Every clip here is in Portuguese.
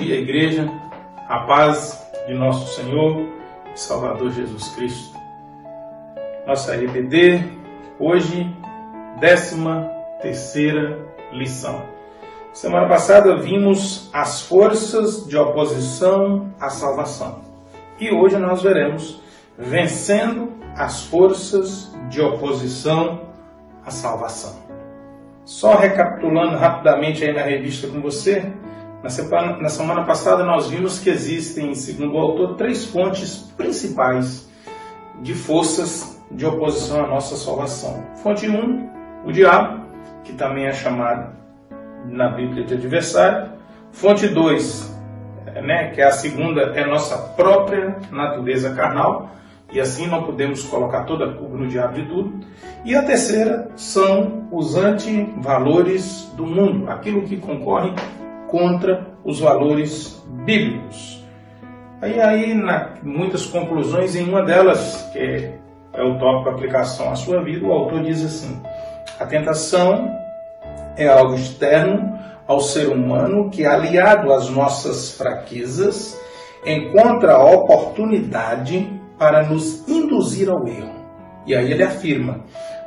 dia, igreja, a paz de nosso Senhor e Salvador Jesus Cristo. Nossa EBD, hoje, 13ª lição. Semana passada vimos as forças de oposição à salvação. E hoje nós veremos vencendo as forças de oposição à salvação. Só recapitulando rapidamente aí na revista com você, na semana passada nós vimos que existem, segundo o autor, 3 fontes principais de forças de oposição à nossa salvação. Fonte 1, o diabo, que também é chamado na Bíblia de adversário. Fonte 2, que é a segunda, é nossa própria natureza carnal, e assim não podemos colocar toda a culpa no diabo de tudo. E a terceira são os antivalores do mundo, aquilo que concorre contra os valores bíblicos. Aí muitas conclusões, em uma delas, que é o tópico aplicação à sua vida, o autor diz assim: a tentação é algo externo ao ser humano que, aliado às nossas fraquezas, encontra a oportunidade para nos induzir ao erro. E aí ele afirma: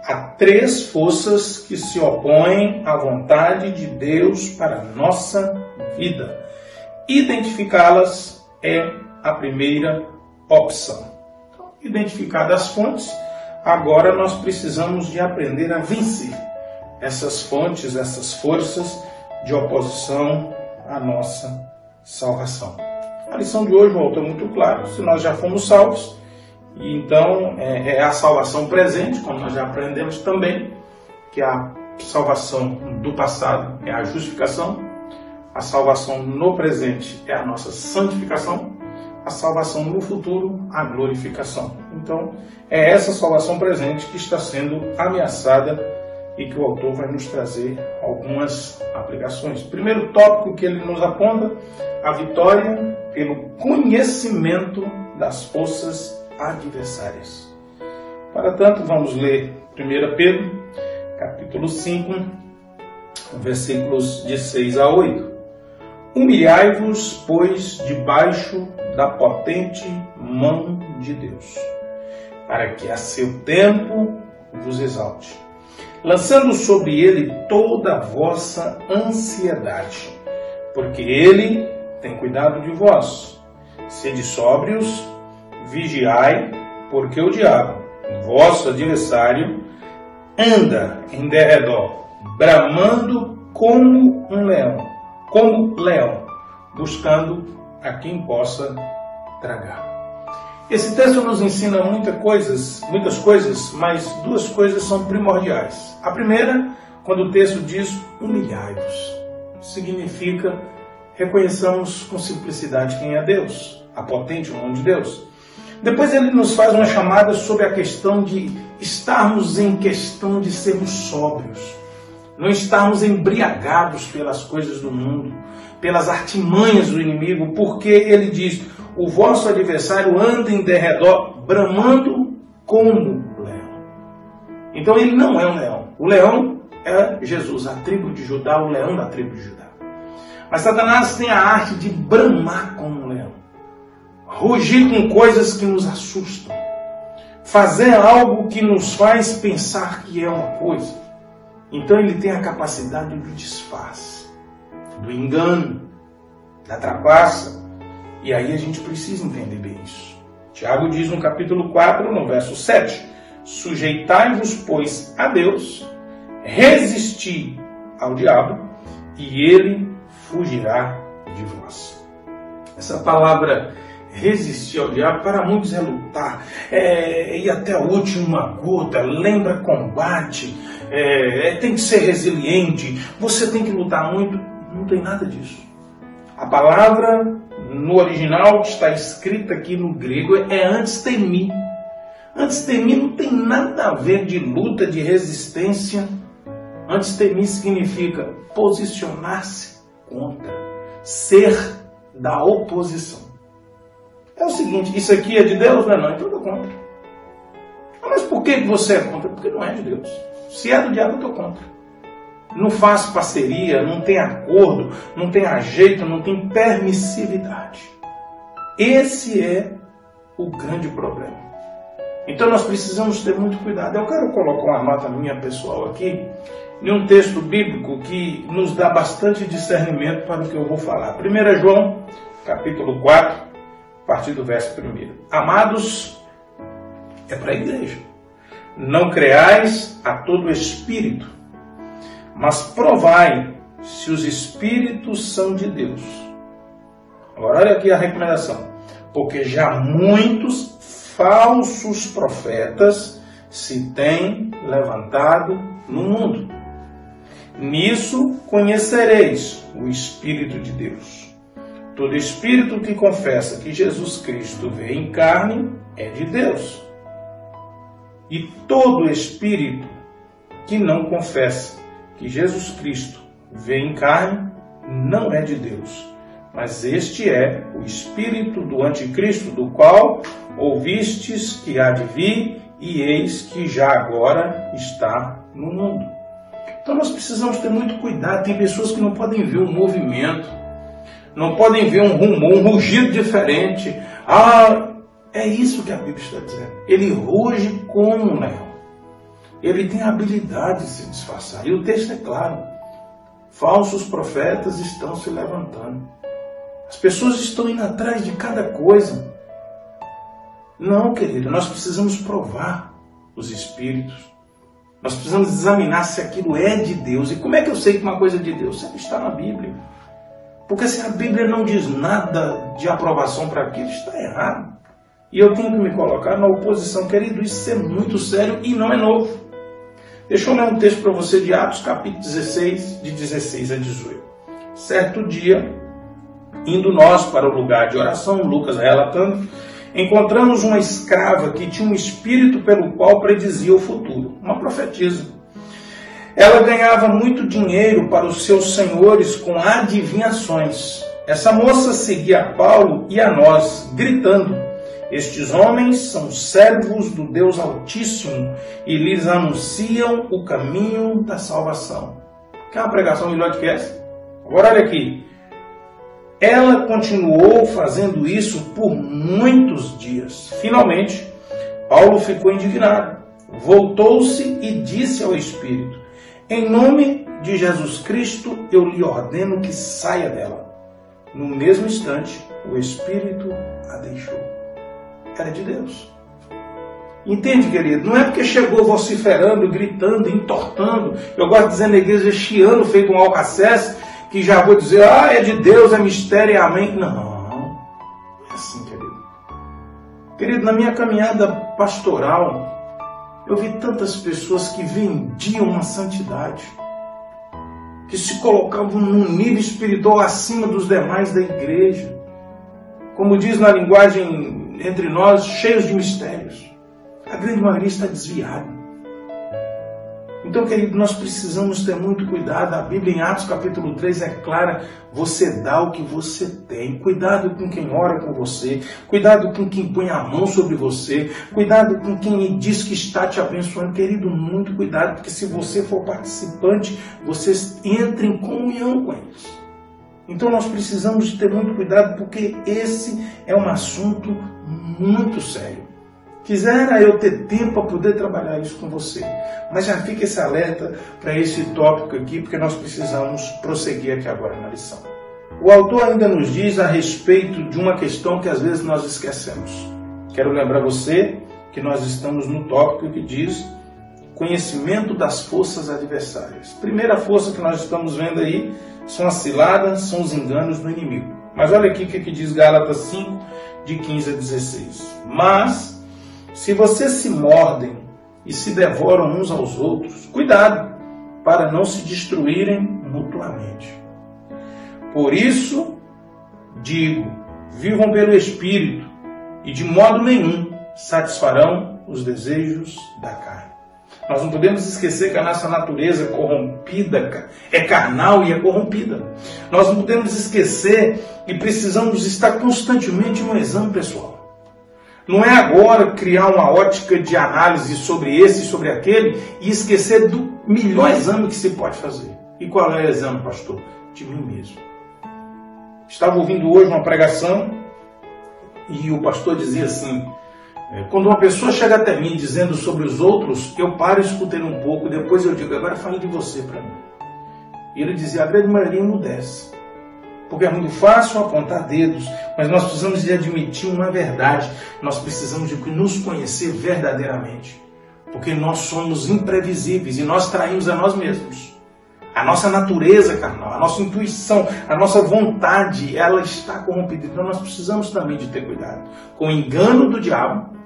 há 3 forças que se opõem à vontade de Deus para a nossa vida. Identificá-las é a primeira opção. Então, identificadas as fontes, agora nós precisamos de aprender a vencer essas fontes, essas forças de oposição à nossa salvação. A lição de hoje, o autor é muito claro: se nós já fomos salvos, então é a salvação presente, como nós já aprendemos também, que a salvação do passado é a justificação, a salvação no presente é a nossa santificação, a salvação no futuro, a glorificação. Então, é essa salvação presente que está sendo ameaçada e que o autor vai nos trazer algumas aplicações. Primeiro tópico que ele nos aponta: a vitória pelo conhecimento das forças adversárias. Para tanto, vamos ler 1 Pedro, capítulo 5, versículos de 6 a 8. Humilhai-vos, pois, debaixo da potente mão de Deus, para que a seu tempo vos exalte, lançando sobre ele toda a vossa ansiedade, porque ele tem cuidado de vós. Sede sóbrios, vigiai, porque o diabo, vosso adversário, anda em derredor, bramando como leão, buscando a quem possa tragar. Esse texto nos ensina muitas coisas, mas 2 coisas são primordiais. A primeira, quando o texto diz humilhai-vos, significa reconheçamos com simplicidade quem é Deus, a potente mão de Deus. Depois ele nos faz uma chamada sobre a questão de estarmos em questão de sermos sóbrios, não estarmos embriagados pelas coisas do mundo, pelas artimanhas do inimigo, porque ele diz: o vosso adversário anda em derredor, bramando como leão. Então ele não é um leão. O leão é Jesus, a tribo de Judá, o leão da tribo de Judá. Mas Satanás tem a arte de bramar como um leão, rugir com coisas que nos assustam, fazer algo que nos faz pensar que é uma coisa. Então ele tem a capacidade do disfarce, do engano, da trapaça. E aí a gente precisa entender bem isso. Tiago diz no capítulo 4, no verso 7, sujeitai-vos, pois, a Deus, resisti ao diabo, e ele fugirá de vós. Essa palavra resistir ao diabo, para muitos é lutar, ir até a última gota, lembra combate, tem que ser resiliente, você tem que lutar muito. Não tem nada disso. A palavra no original que está escrita aqui no grego é antistemi. Antistemi não tem nada a ver de luta, de resistência. Antistemi significa posicionar-se contra, ser da oposição. É o seguinte: isso aqui é de Deus? Não, então eu estou contra. Mas por que você é contra? Porque não é de Deus. Se é do diabo, eu estou contra. não faz parceria, não tem acordo, não tem ajeito, não tem permissividade. Esse é o grande problema. Então nós precisamos ter muito cuidado. Eu quero colocar uma nota minha pessoal aqui, em um texto bíblico que nos dá bastante discernimento para o que eu vou falar. 1 João, capítulo 4, a partir do verso 1. Amados, é para a igreja. Não creais a todo espírito, mas provai se os espíritos são de Deus. Agora olha aqui a recomendação. Porque já muitos falsos profetas se têm levantado no mundo. Nisso conhecereis o Espírito de Deus. Todo espírito que confessa que Jesus Cristo veio em carne é de Deus. E todo espírito que não confessa que Jesus Cristo veio em carne não é de Deus. Mas este é o espírito do anticristo, do qual ouvistes que há de vir, e eis que já agora está no mundo. Então nós precisamos ter muito cuidado. Tem pessoas que não podem ver um movimento, não podem ver um rumor, um rugido diferente. É isso que a Bíblia está dizendo. Ele ruge como um leão. Ele tem a habilidade de se disfarçar. E o texto é claro. Falsos profetas estão se levantando. As pessoas estão indo atrás de cada coisa. Não, querido, nós precisamos provar os espíritos. Nós precisamos examinar se aquilo é de Deus. E como é que eu sei que uma coisa é de Deus? Sempre está na Bíblia. Porque se a Bíblia não diz nada de aprovação para aquilo, está errado. E eu tenho que me colocar na oposição. Querido, isso é muito sério e não é novo. Deixa eu ler um texto para você de Atos, capítulo 16, de 16 a 18. Certo dia, indo nós para o lugar de oração, Lucas relatando, encontramos uma escrava que tinha um espírito pelo qual predizia o futuro, uma profetisa. Ela ganhava muito dinheiro para os seus senhores com adivinhações. Essa moça seguia a Paulo e a nós, gritando: estes homens são servos do Deus Altíssimo e lhes anunciam o caminho da salvação. Quer uma pregação melhor do que essa? Agora olha aqui. Ela continuou fazendo isso por muitos dias. Finalmente, Paulo ficou indignado. Voltou-se e disse ao Espírito: em nome de Jesus Cristo, eu lhe ordeno que saia dela. No mesmo instante, o Espírito a deixou. Era de Deus. Entende, querido? Não é porque chegou vociferando, gritando, entortando. Eu gosto de dizer na igreja, chiando, feito um alcaçece, que já vou dizer, é de Deus, é mistério, é amém. Não é assim, querido. Querido, na minha caminhada pastoral, eu vi tantas pessoas que vendiam uma santidade, que se colocavam num nível espiritual acima dos demais da igreja. Como diz na linguagem entre nós, cheios de mistérios. A grande maioria está desviada. Então, querido, nós precisamos ter muito cuidado. A Bíblia em Atos capítulo 3 é clara. Você dá o que você tem. Cuidado com quem ora com você. Cuidado com quem põe a mão sobre você. Cuidado com quem diz que está te abençoando. Querido, muito cuidado, porque se você for participante, você entra em comunhão com eles. Então nós precisamos ter muito cuidado, porque esse é um assunto muito sério. Quisera eu ter tempo para poder trabalhar isso com você, mas já fica esse alerta para esse tópico aqui, porque nós precisamos prosseguir aqui agora na lição. O autor ainda nos diz a respeito de uma questão que às vezes nós esquecemos. Quero lembrar você que nós estamos no tópico que diz conhecimento das forças adversárias. Primeira força que nós estamos vendo aí são as ciladas, são os enganos do inimigo. Mas olha aqui o que diz Gálatas 5, de 15 a 16. Mas, se vocês se mordem e se devoram uns aos outros, cuidado, para não se destruírem mutuamente. Por isso, digo, vivam pelo Espírito, e de modo nenhum satisfarão os desejos da carne. Nós não podemos esquecer que a nossa natureza corrompida é carnal e é corrompida. Nós não podemos esquecer que precisamos estar constantemente no exame pessoal. Não é agora criar uma ótica de análise sobre esse e sobre aquele e esquecer do melhor exame que se pode fazer. E qual é o exame, pastor? De mim mesmo. Estava ouvindo hoje uma pregação e o pastor dizia assim: quando uma pessoa chega até mim dizendo sobre os outros, eu paro e escuto ele um pouco, depois eu digo, agora fale de você para mim. E ele dizia, a grande maioria emudece. Porque é muito fácil apontar dedos, mas nós precisamos de admitir uma verdade. Nós precisamos de nos conhecer verdadeiramente. Porque nós somos imprevisíveis e nós traímos a nós mesmos. A nossa natureza carnal, a nossa intuição, a nossa vontade, ela está corrompida. Então nós precisamos também de ter cuidado com o engano do diabo,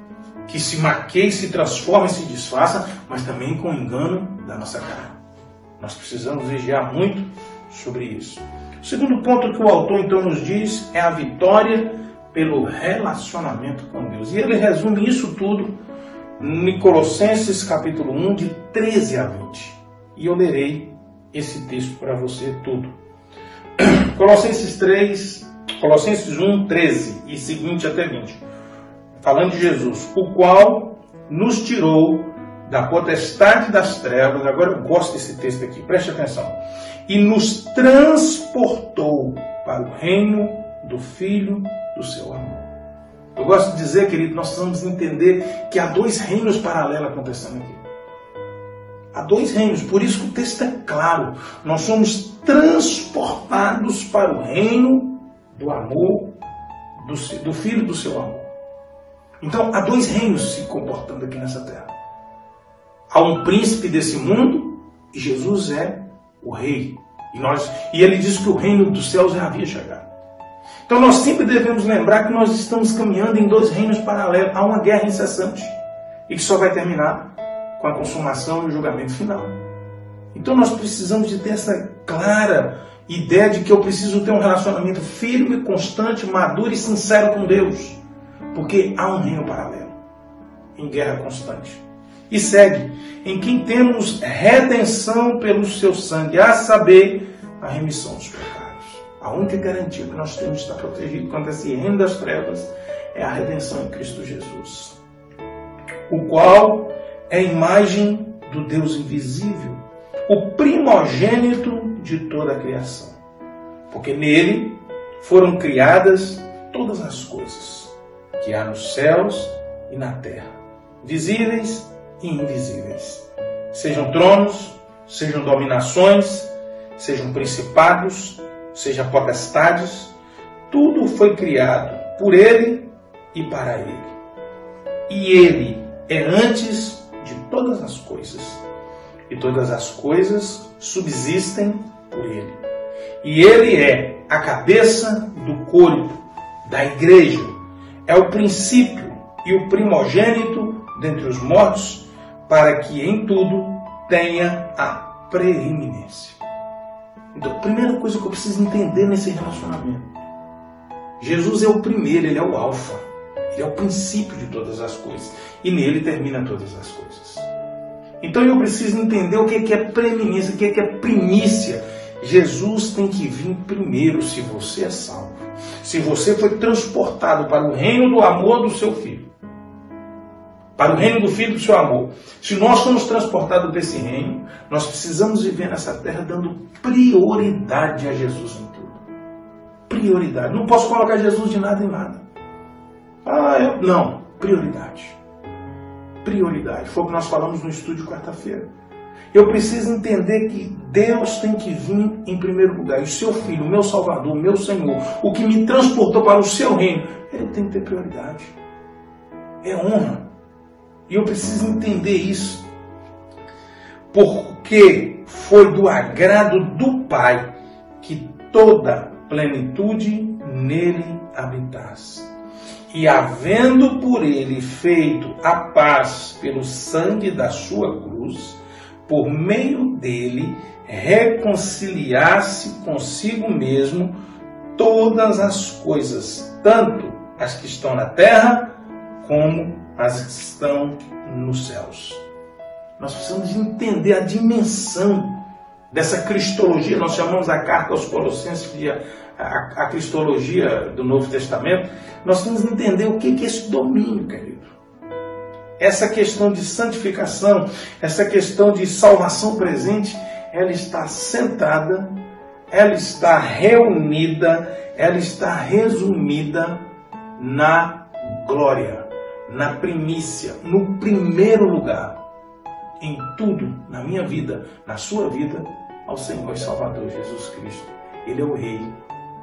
que se maqueia, se transforma e se disfarça, mas também com o engano da nossa carne. Nós precisamos vigiar muito sobre isso. O segundo ponto que o autor então nos diz é a vitória pelo relacionamento com Deus. E ele resume isso tudo em Colossenses capítulo 1, de 13 a 20. E eu lerei esse texto para você tudo. Colossenses 1, 13 e seguinte até 20. Falando de Jesus, o qual nos tirou da potestade das trevas. Agora eu gosto desse texto aqui, preste atenção. E nos transportou para o reino do Filho do seu amor. Eu gosto de dizer, querido, nós precisamos entender que há dois reinos paralelos acontecendo aqui. Há dois reinos, por isso que o texto é claro. Nós somos transportados para o reino do amor, do Filho do seu amor. Então, há dois reinos se comportando aqui nessa terra. Há um príncipe desse mundo e Jesus é o rei. E ele diz que o reino dos céus já havia chegado. Então nós sempre devemos lembrar que nós estamos caminhando em dois reinos paralelos. Há uma guerra incessante e que só vai terminar com a consumação e o julgamento final. Então nós precisamos de ter essa clara ideia de que eu preciso ter um relacionamento firme, constante, maduro e sincero com Deus. Porque há um reino paralelo, em guerra constante. E segue, em quem temos redenção pelo seu sangue, a saber, a remissão dos pecados. A única garantia que nós temos de estar protegido contra esse reino das trevas é a redenção em Cristo Jesus. O qual é a imagem do Deus invisível, o primogênito de toda a criação. Porque nele foram criadas todas as coisas que há nos céus e na terra, visíveis e invisíveis. Sejam tronos, sejam dominações, sejam principados, sejam potestades, tudo foi criado por ele e para ele. E ele é antes de todas as coisas, e todas as coisas subsistem por ele. E ele é a cabeça do corpo, da igreja, é o princípio e o primogênito dentre os mortos, para que em tudo tenha a preeminência. Então, a primeira coisa que eu preciso entender nesse relacionamento, Jesus é o primeiro, ele é o alfa, ele é o princípio de todas as coisas, e nele termina todas as coisas. Então eu preciso entender o que é preeminência, o que é primícia. Jesus tem que vir primeiro se você é salvo, se você foi transportado para o reino do amor do seu Filho, para o reino do Filho do seu amor. Se nós somos transportados para esse reino, nós precisamos viver nessa terra dando prioridade a Jesus em tudo. Prioridade. Não posso colocar Jesus de nada em nada. Não. Prioridade. Prioridade. Foi o que nós falamos no estúdio quarta-feira. Eu preciso entender que Deus tem que vir em primeiro lugar. E o seu Filho, o meu Salvador, o meu Senhor, o que me transportou para o seu reino, ele tem que ter prioridade. É honra. E eu preciso entender isso. Porque foi do agrado do Pai que toda plenitude nele habitasse. E havendo por ele feito a paz pelo sangue da sua cruz, por meio dele reconciliasse consigo mesmo todas as coisas, tanto as que estão na terra como as que estão nos céus. Nós precisamos entender a dimensão dessa cristologia. Nós chamamos a carta aos Colossenses de a cristologia do Novo Testamento. Nós temos que entender o que é esse domínio, querido. Essa questão de santificação, essa questão de salvação presente, ela está centrada, ela está reunida, ela está resumida na glória, na primícia, no primeiro lugar. Em tudo, na minha vida, na sua vida, ao Senhor e Salvador Jesus Cristo. Ele é o Rei,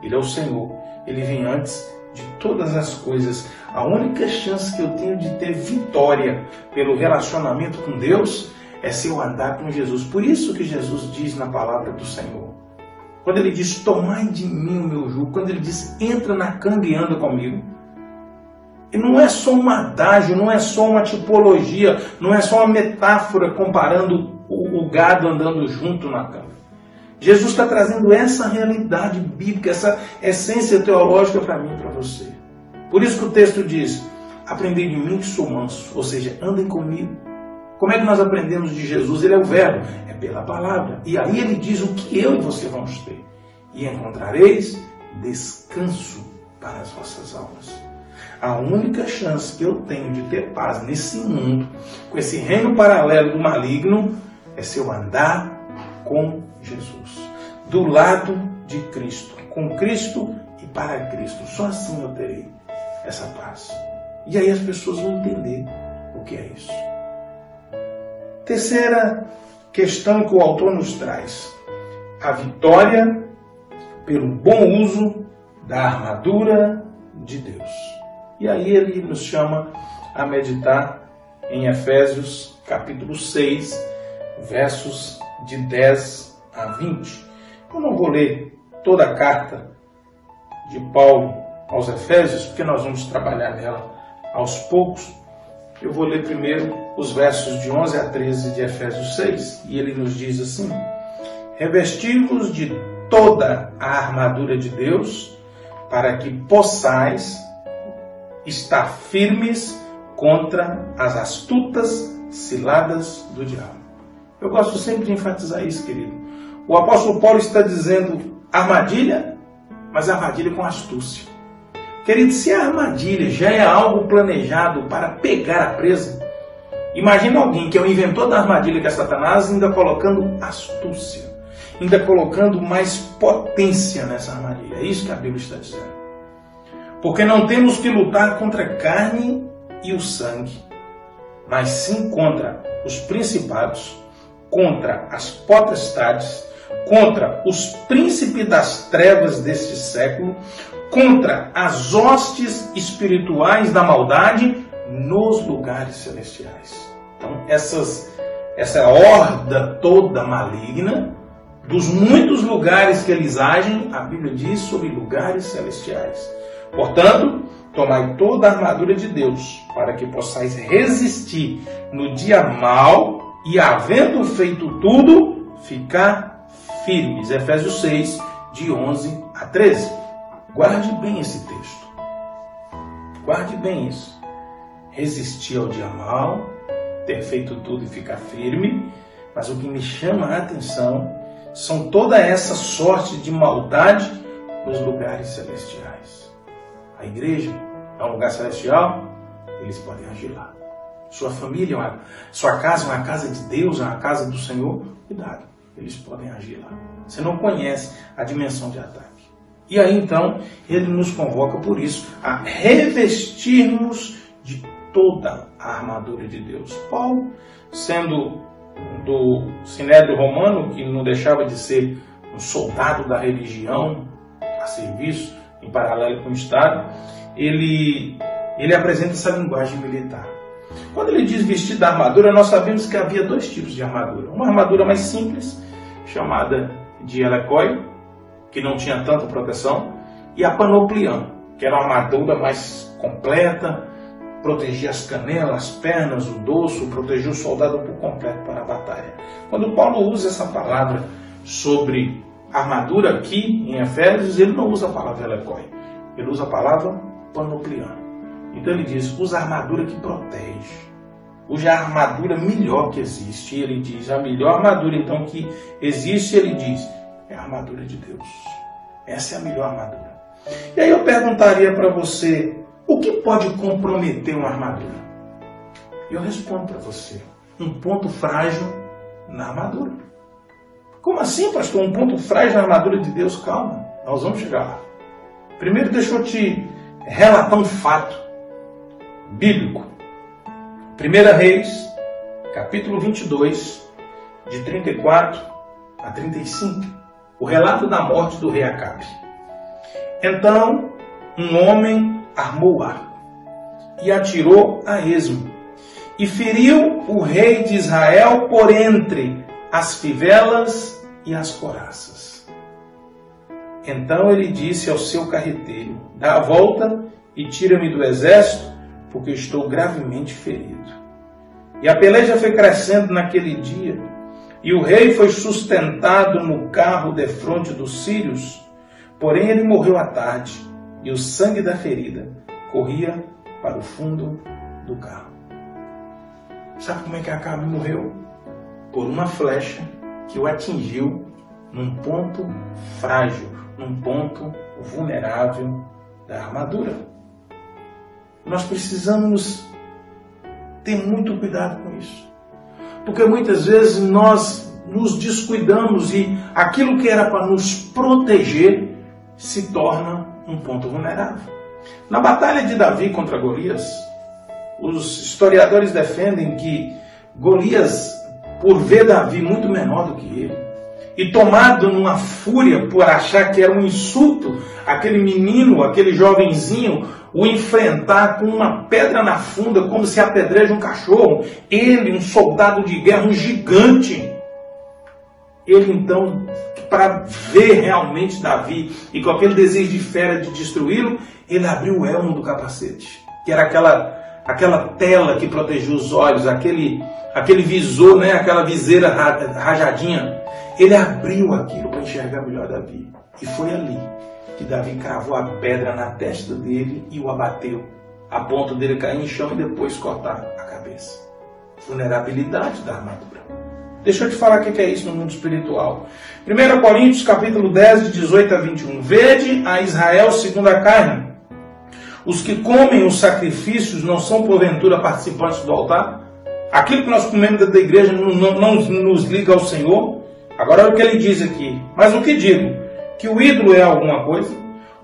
Ele é o Senhor, Ele vem antes de todas as coisas. A única chance que eu tenho de ter vitória pelo relacionamento com Deus é se eu andar com Jesus. Por isso que Jesus diz na palavra do Senhor, quando Ele diz, tomai de mim o meu jugo, quando Ele diz, entra na canga e anda comigo, e não é só um adágio, não é só uma tipologia, não é só uma metáfora comparando o gado andando junto na canga. Jesus está trazendo essa realidade bíblica, essa essência teológica para mim e para você. Por isso que o texto diz, aprendei de mim que sou manso, ou seja, andem comigo. Como é que nós aprendemos de Jesus? Ele é o verbo, é pela palavra. E aí ele diz o que eu e você vamos ter. E encontrareis descanso para as vossas almas. A única chance que eu tenho de ter paz nesse mundo, com esse reino paralelo do maligno, é se eu andar com Jesus, do lado de Cristo, com Cristo e para Cristo. Só assim eu terei essa paz. E aí as pessoas vão entender o que é isso. Terceira questão que o autor nos traz: a vitória pelo bom uso da armadura de Deus. E aí ele nos chama a meditar em Efésios capítulo 6, versos de 10 a 20. Eu não vou ler toda a carta de Paulo aos Efésios, porque nós vamos trabalhar nela aos poucos. Eu vou ler primeiro os versos de 11 a 13 de Efésios 6, e ele nos diz assim: revesti-vos de toda a armadura de Deus, para que possais estar firmes contra as astutas ciladas do diabo. Eu gosto sempre de enfatizar isso, querido. O apóstolo Paulo está dizendo armadilha, mas armadilha com astúcia. Querido, se a armadilha já é algo planejado para pegar a presa, imagina alguém que é o inventor da armadilha, que é Satanás, ainda colocando astúcia, ainda colocando mais potência nessa armadilha. É isso que a Bíblia está dizendo. Porque não temos que lutar contra a carne e o sangue, mas sim contra os principados, contra as potestades, contra os príncipes das trevas deste século, contra as hostes espirituais da maldade nos lugares celestiais. Então, essa horda toda maligna, dos muitos lugares que eles agem, a Bíblia diz sobre lugares celestiais. Portanto, tomai toda a armadura de Deus, para que possais resistir no dia mau e, havendo feito tudo, ficar firmes. Efésios 6, de 11 a 13. Guarde bem esse texto. Guarde bem isso. Resistir ao dia mau, ter feito tudo e ficar firme. Mas o que me chama a atenção são toda essa sorte de maldade nos lugares celestiais. A igreja é um lugar celestial, eles podem agir lá. Sua família, sua casa é uma casa de Deus, é uma casa do Senhor, cuidado, eles podem agir lá. Você não conhece a dimensão de ataque. E aí então, ele nos convoca por isso, a revestirmos de toda a armadura de Deus. Paulo, sendo do Sinédrio Romano, que não deixava de ser um soldado da religião, a serviço, em paralelo com o Estado, ele apresenta essa linguagem militar. Quando ele diz vestir da armadura, nós sabemos que havia dois tipos de armadura. Uma armadura mais simples, chamada de helecói, que não tinha tanta proteção, e a panoplião, que era uma armadura mais completa, protegia as canelas, as pernas, o dorso, protegia o soldado por completo para a batalha. Quando Paulo usa essa palavra sobre armadura aqui em Efésios, ele não usa a palavra helecói, ele usa a palavra panoplião. Então ele diz, usa a armadura que protege, usa a armadura melhor que existe. E ele diz, a melhor armadura então que existe, ele diz, é a armadura de Deus. Essa é a melhor armadura. E aí eu perguntaria para você, o que pode comprometer uma armadura? E eu respondo para você, um ponto frágil na armadura. Como assim, pastor? Um ponto frágil na armadura de Deus? Calma, nós vamos chegar lá. Primeiro deixa eu te relatar um fato bíblico. 1 Reis, capítulo 22, de 34 a 35. O relato da morte do rei Acabe. Então, um homem armou o arco e atirou a esmo, e feriu o rei de Israel por entre as fivelas e as coraças. Então ele disse ao seu carreteiro: dá a volta e tira-me do exército, porque estou gravemente ferido. E a peleja foi crescendo naquele dia, e o rei foi sustentado no carro defronte dos sírios, porém ele morreu à tarde, e o sangue da ferida corria para o fundo do carro. Sabe como é que Acabe morreu? Por uma flecha que o atingiu num ponto frágil, num ponto vulnerável da armadura. Nós precisamos ter muito cuidado com isso, porque muitas vezes nós nos descuidamos e aquilo que era para nos proteger se torna um ponto vulnerável. Na batalha de Davi contra Golias, os historiadores defendem que Golias, por ver Davi muito menor do que ele, e tomado numa fúria por achar que era um insulto aquele menino, aquele jovenzinho, o enfrentar com uma pedra na funda, como se apedreja um cachorro, ele, um soldado de guerra, um gigante. Ele então, para ver realmente Davi, e com aquele desejo de fera de destruí-lo, ele abriu o elmo do capacete, que era aquela tela que protegia os olhos, aquele visor, né? Aquela viseira rajadinha. Ele abriu aquilo para enxergar melhor Davi. E foi ali que Davi cravou a pedra na testa dele e o abateu, a ponto dele cair em chão e depois cortar a cabeça. Vulnerabilidade da armadura. Deixa eu te falar o que é isso no mundo espiritual. 1 Coríntios capítulo 10, de 18 a 21. Vede a Israel segundo a carne. Os que comem os sacrifícios não são porventura participantes do altar? Aquilo que nós comemos da igreja não nos liga ao Senhor? Agora olha o que ele diz aqui. Mas o que digo? Que o ídolo é alguma coisa?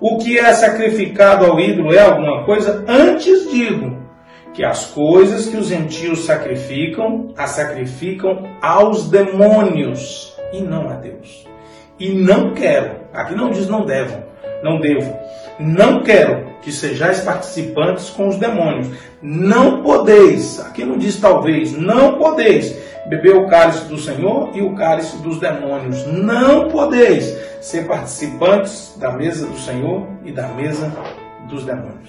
O que é sacrificado ao ídolo é alguma coisa? Antes digo que as coisas que os gentios sacrificam, as sacrificam aos demônios e não a Deus. E não quero, aqui não diz não devo, não quero que sejais participantes com os demônios. Não podeis, aqui não diz talvez, não podeis beber o cálice do Senhor e o cálice dos demônios. Não podeis ser participantes da mesa do Senhor e da mesa dos demônios.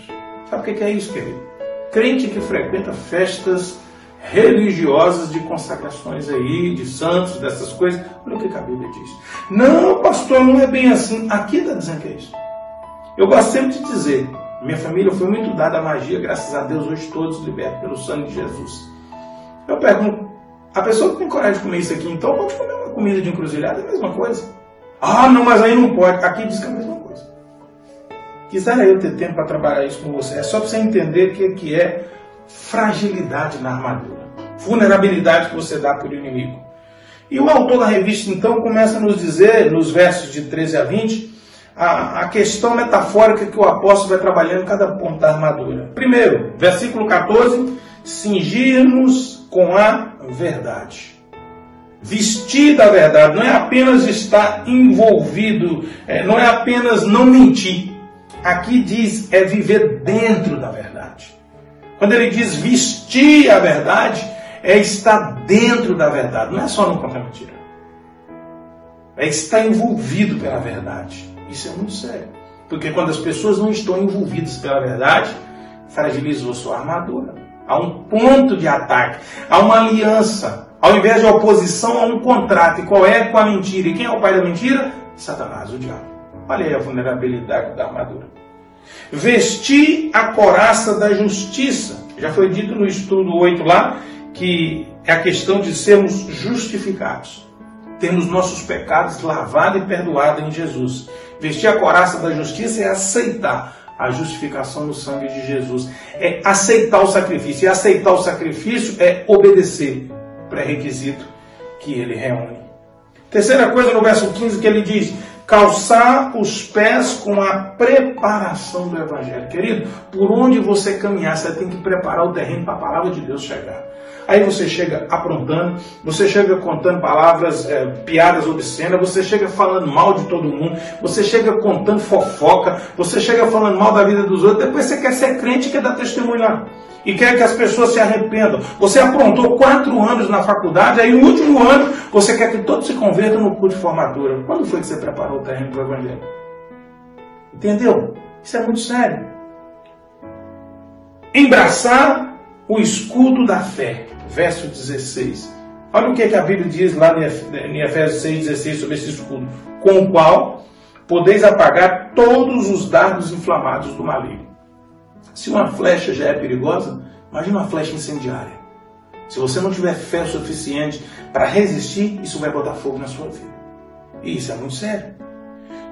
Sabe o que é isso, querido? Crente que frequenta festas religiosas de consagrações aí, de santos, dessas coisas. Olha o que a Bíblia diz. Não, pastor, não é bem assim. Aqui está dizendo que é isso. Eu gosto sempre de dizer, minha família foi muito dada à magia, graças a Deus, hoje todos libertos pelo sangue de Jesus. Eu pergunto, a pessoa que tem coragem de comer isso aqui, então pode comer uma comida de encruzilhada, é a mesma coisa. Ah, não, mas aí não pode. Aqui diz que é a mesma coisa. Quisera eu ter tempo para trabalhar isso com você. É só para você entender o que é fragilidade na armadura. Vulnerabilidade que você dá para o inimigo. E o autor da revista, então, começa a nos dizer, nos versos de 13 a 20, a questão metafórica que o apóstolo vai trabalhando em cada ponto da armadura. Primeiro, versículo 14, cingir-nos com a verdade. Vestir da verdade não é apenas estar envolvido, não é apenas não mentir. Aqui diz, é viver dentro da verdade. Quando ele diz vestir a verdade, é estar dentro da verdade. Não é só não contar mentira. É estar envolvido pela verdade. Isso é muito sério. Porque quando as pessoas não estão envolvidas pela verdade, fragilizou sua armadura. Há um ponto de ataque. Há uma aliança. Ao invés de oposição, há um contrato. E qual é? Com a mentira. E quem é o pai da mentira? Satanás, o diabo. Olha aí a vulnerabilidade da armadura. Vestir a couraça da justiça. Já foi dito no estudo 8 lá, que é a questão de sermos justificados. Termos nossos pecados lavados e perdoados em Jesus. Vestir a couraça da justiça é aceitar a justificação no sangue de Jesus. É aceitar o sacrifício. E aceitar o sacrifício é obedecer o pré-requisito que ele reúne. Terceira coisa, no verso 15, que ele diz: calçar os pés com a preparação do Evangelho. Querido, por onde você caminhar, você tem que preparar o terreno para a palavra de Deus chegar. Aí você chega aprontando, você chega contando palavras, piadas obscenas, você chega falando mal de todo mundo, você chega contando fofoca, você chega falando mal da vida dos outros, depois você quer ser crente e quer dar testemunho lá. E quer que as pessoas se arrependam. Você aprontou 4 anos na faculdade, aí no último ano você quer que todos se convertam no culto de formatura. Quando foi que você preparou o terreno para o Evangelho? Entendeu? Isso é muito sério. Embraçar o escudo da fé. Verso 16. Olha o que a Bíblia diz lá em Efésios 6,16 sobre esse escudo. Com o qual podeis apagar todos os dardos inflamados do maligno. Se uma flecha já é perigosa, imagina uma flecha incendiária. Se você não tiver fé suficiente para resistir, isso vai botar fogo na sua vida. E isso é muito sério.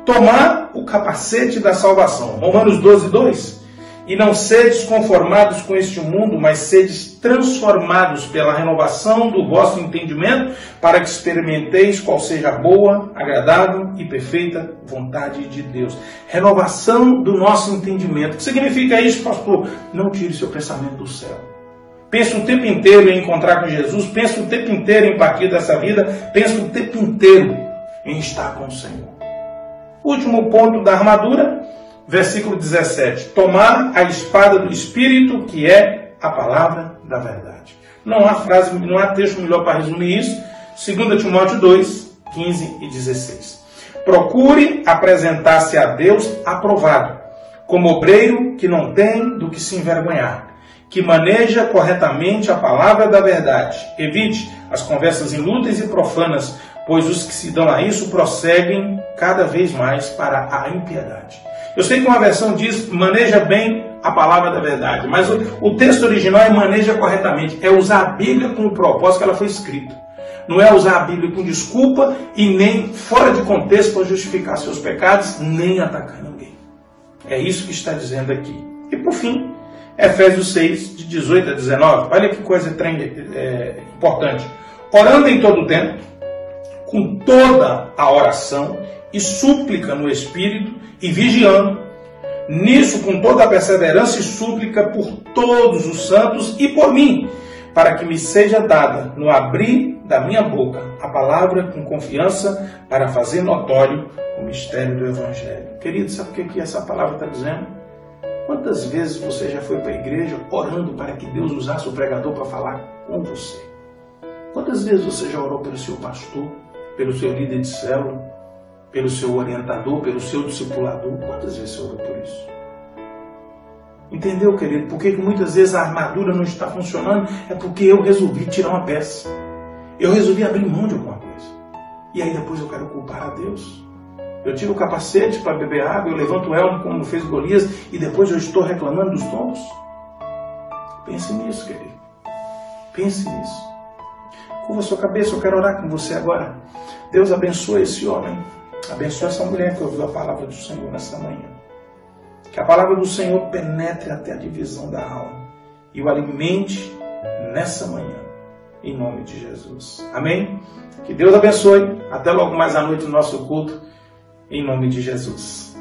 Tomar o capacete da salvação. Romanos 12:2. E não sedes conformados com este mundo, mas sedes transformados pela renovação do vosso entendimento, para que experimenteis qual seja a boa, agradável e perfeita vontade de Deus. Renovação do nosso entendimento. O que significa isso, pastor? Não tire seu pensamento do céu. Pense o tempo inteiro em encontrar com Jesus, pense o tempo inteiro em partir dessa vida, pense o tempo inteiro em estar com o Senhor. Último ponto da armadura. Versículo 17. Tomar a espada do Espírito, que é a palavra da verdade. Não há texto melhor para resumir isso. 2 Timóteo 2, 15 e 16. Procure apresentar-se a Deus aprovado, como obreiro que não tem do que se envergonhar, que maneja corretamente a palavra da verdade. Evite as conversas inúteis e profanas, pois os que se dão a isso prosseguem cada vez mais para a impiedade. Eu sei que uma versão diz, maneja bem a palavra da verdade, mas o texto original é maneja corretamente. É usar a Bíblia com o propósito que ela foi escrita. Não é usar a Bíblia com desculpa e nem fora de contexto para justificar seus pecados, nem atacar ninguém. É isso que está dizendo aqui. E por fim, Efésios 6, de 18 a 19. Olha que coisa importante. Orando em todo o tempo, com toda a oração e súplica no Espírito, e vigiando, nisso com toda a perseverança e súplica por todos os santos e por mim, para que me seja dada, no abrir da minha boca, a palavra com confiança para fazer notório o mistério do Evangelho. Querido, sabe o que essa palavra está dizendo? Quantas vezes você já foi para a igreja orando para que Deus usasse o pregador para falar com você? Quantas vezes você já orou pelo seu pastor, pelo seu líder de célula, pelo seu orientador, pelo seu discipulador? Quantas vezes você orou por isso? Entendeu, querido? Por que muitas vezes a armadura não está funcionando? É porque eu resolvi tirar uma peça. Eu resolvi abrir mão de alguma coisa. E aí depois eu quero culpar a Deus. Eu tiro o capacete para beber água, eu levanto o elmo como fez Golias, e depois eu estou reclamando dos tombos? Pense nisso, querido. Pense nisso. Curva a sua cabeça, eu quero orar com você agora. Deus abençoe esse homem. Abençoe essa mulher que ouviu a palavra do Senhor nessa manhã. Que a palavra do Senhor penetre até a divisão da alma e o alimente nessa manhã, em nome de Jesus. Amém? Que Deus abençoe. Até logo mais à noite no nosso culto, em nome de Jesus.